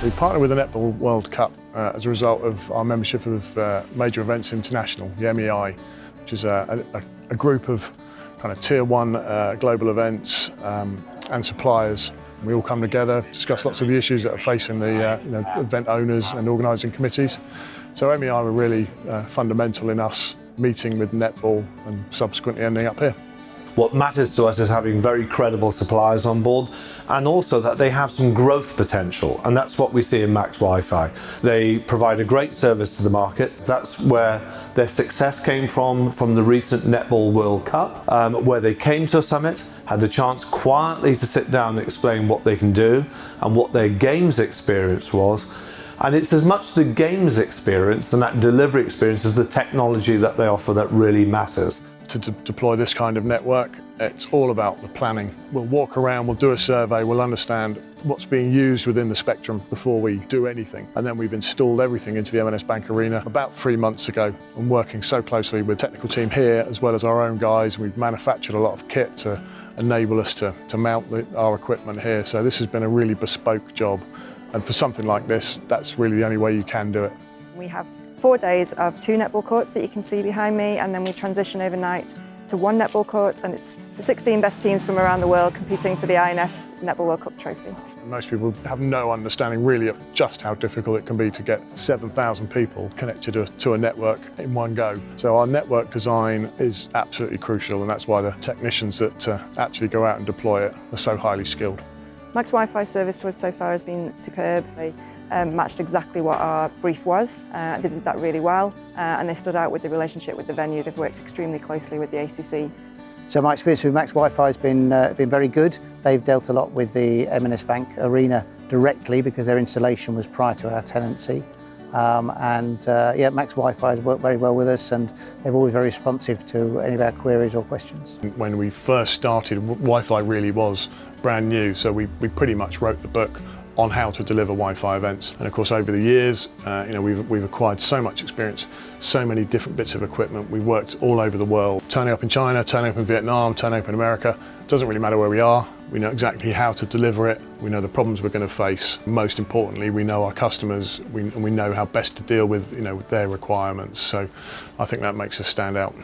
We partnered with the Netball World Cup as a result of our membership of Major Events International, the MEI, which is a group of kind of tier one global events and suppliers. We all come together, discuss lots of the issues that are facing the event owners and organising committees. So MEI were really fundamental in us meeting with netball and subsequently ending up here. What matters to us is having very credible suppliers on board, and also that they have some growth potential, and that's what we see in MaxWiFi. They provide a great service to the market. That's where their success came from the recent Netball World Cup, where they came to a summit, had the chance quietly to sit down and explain what they can do and what their games experience was. And it's as much the games experience and that delivery experience as the technology that they offer that really matters. To deploy this kind of network, it's all about the planning. We'll walk around, we'll do a survey, we'll understand what's being used within the spectrum before we do anything. And then we've installed everything into the M&S Bank Arena about 3 months ago, and working so closely with the technical team here as well as our own guys. We've manufactured a lot of kit to enable us to mount our equipment here. So this has been a really bespoke job. And for something like this, that's really the only way you can do it. We have 4 days of 2 netball courts that you can see behind me, and then we transition overnight to 1 netball court, and it's the 16 best teams from around the world competing for the INF Netball World Cup trophy. Most people have no understanding really of just how difficult it can be to get 7,000 people connected to a network in one go. So our network design is absolutely crucial, and that's why the technicians that actually go out and deploy it are so highly skilled. MaxWiFi service to us so far has been superb. They matched exactly what our brief was. They did that really well, and they stood out with the relationship with the venue. They've worked extremely closely with the ACC. So my experience with MaxWiFi has been very good. They've dealt a lot with the M&S Bank Arena directly because their installation was prior to our tenancy. Yeah, MaxWiFi has worked very well with us, and they're always very responsive to any of our queries or questions. When we first started, Wi-Fi really was brand new, so we pretty much wrote the book on how to deliver Wi-Fi events. And of course, over the years, we've acquired so much experience, so many different bits of equipment. We've worked all over the world, turning up in China, turning up in Vietnam, turning up in America. It doesn't really matter where we are. We know exactly how to deliver it. We know the problems we're going to face. Most importantly, we know our customers. We know how best to deal with, with their requirements. So I think that makes us stand out.